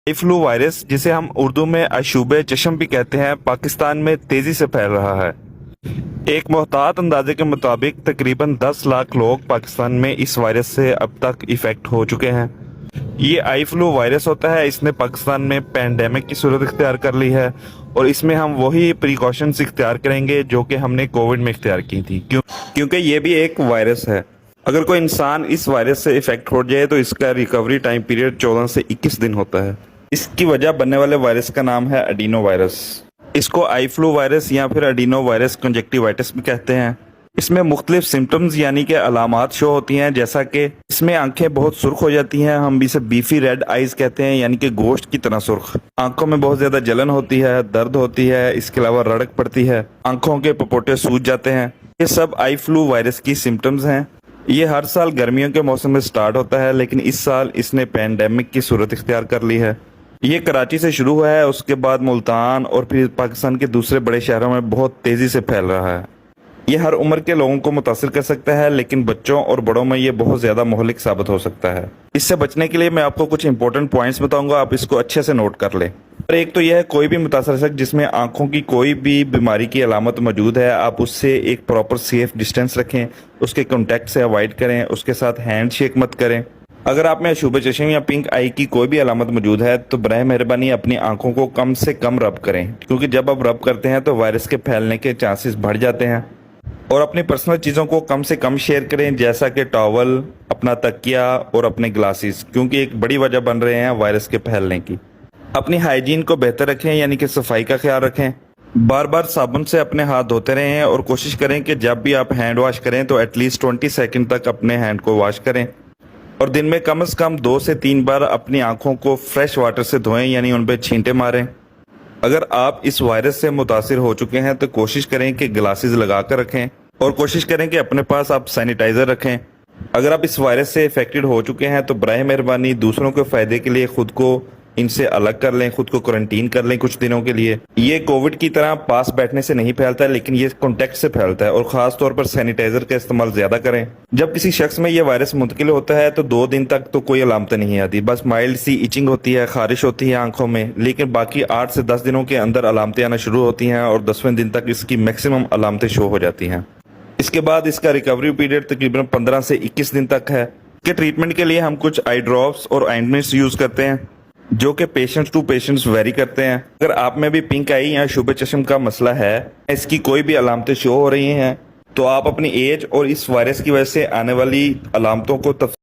Flu virus, जिसे हम उर्दू में अशूब चश्म भी कहते हैं, पाकिस्तान में तेजी से फैल रहा है। एक मोहतात अंदाजे के मुताबिक तकरीबन 10 लाख लोग पाकिस्तान में इस वायरस से अब तक इफेक्ट हो चुके हैं। ये आई फ्लू वायरस होता है, इसने पाकिस्तान में पैंडेमिक की सूरत इख्तियार कर ली है और इसमें हम वही प्रिकॉशंस इख्तियार करेंगे जो कि हमने कोविड में इख्तियार की थी, क्योंकि ये भी एक वायरस है। अगर कोई इंसान इस वायरस से इफेक्ट हो जाए तो इसका रिकवरी टाइम पीरियड 14 से 21 दिन होता है। इसकी वजह बनने वाले वायरस का नाम है एडिनो वायरस। इसको आई फ्लू वायरस या फिर एडिनो वायरस कंजक्टिवाइटिस भी कहते हैं। इसमें मुख्तलिफ सिम्टम्स यानी कि अलामात शो होती हैं, जैसा कि इसमें आंखें बहुत सुर्ख हो जाती हैं, हम इसे बीफी रेड आइज कहते हैं, यानी कि गोश्त की तरह सुर्ख। आंखों में बहुत ज्यादा जलन होती है, दर्द होती है, इसके अलावा रड़क पड़ती है, आंखों के पपोटे सूज जाते हैं। ये सब आई फ्लू वायरस की सिम्टम्स हैं। ये हर साल गर्मियों के मौसम में स्टार्ट होता है, लेकिन इस साल इसने पैंडेमिक की सूरत इख्तियार कर ली है। ये कराची से शुरू हुआ है, उसके बाद मुल्तान और फिर पाकिस्तान के दूसरे बड़े शहरों में बहुत तेजी से फैल रहा है। ये हर उम्र के लोगों को मुतासिर कर सकता है, लेकिन बच्चों और बड़ों में ये बहुत ज्यादा मुहलिक साबित हो सकता है। इससे बचने के लिए मैं आपको कुछ इंपॉर्टेंट पॉइंट्स बताऊंगा, आप इसको अच्छे से नोट कर लें। और एक तो यह है, कोई भी मुतासर शख्स जिसमें आंखों की कोई भी बीमारी की अलामत मौजूद है, आप उससे एक प्रॉपर सेफ डिस्टेंस रखें, उसके कॉन्टैक्ट से अवॉइड करें, उसके साथ हैंड शेक मत करें। अगर आप में अशूब चश्म या पिंक आई की कोई भी अलामत मौजूद है तो बराह मेहरबानी अपनी आंखों को कम से कम रब करें, क्योंकि जब आप रब करते हैं तो वायरस के फैलने के चांसेस बढ़ जाते हैं। और अपनी पर्सनल चीज़ों को कम से कम शेयर करें, जैसा कि टॉवल, अपना तकिया और अपने ग्लासेस, क्योंकि एक बड़ी वजह बन रहे हैं वायरस के फैलने की। अपनी हाइजीन को बेहतर रखें, यानी कि सफाई का ख्याल रखें। बार बार साबुन से अपने हाथ धोते रहें और कोशिश करें कि जब भी आप हैंड वॉश करें तो एटलीस्ट 20 सेकंड तक अपने हैंड को वॉश करें। और दिन में कम से कम 2 से 3 बार अपनी आंखों को फ्रेश वाटर से धोएं, यानी उन पर छींटे मारें। अगर आप इस वायरस से मुतासिर हो चुके हैं तो कोशिश करें कि ग्लासेस लगा कर रखें और कोशिश करें कि अपने पास आप सैनिटाइजर रखें। अगर आप इस वायरस से इफेक्टेड हो चुके हैं तो बराह मेहरबानी दूसरों के फायदे के लिए खुद को इनसे अलग कर लें, खुद को क्वारंटीन कर लें कुछ दिनों के लिए। ये कोविड की तरह पास बैठने से नहीं फैलता है, लेकिन ये कॉन्टेक्ट से फैलता है, और खास तौर पर सैनिटाइजर का इस्तेमाल ज्यादा करें। जब किसी शख्स में ये वायरस मुंतकिल होता है तो 2 दिन तक तो कोई अलामतें नहीं आती, बस माइल्ड सी इचिंग होती है, खारिश होती है आंखों में, लेकिन बाकी 8 से 10 दिनों के अंदर अलामतें आना शुरू होती हैं और 10वें दिन तक इसकी मैक्सिमम अलामतें शो हो जाती हैं। इसके बाद इसका रिकवरी पीरियड तकरीबन 15 से 21 दिन तक है। इसके ट्रीटमेंट के लिए हम कुछ आई ड्रॉप्स और ऑइंटमेंट्स यूज करते हैं, जो कि पेशेंट्स टू पेशेंट्स वेरी करते हैं। अगर आप में भी पिंक आई या शुभ चश्म का मसला है, इसकी कोई भी अलामतें शो हो रही हैं, तो आप अपनी एज और इस वायरस की वजह से आने वाली अलामतों को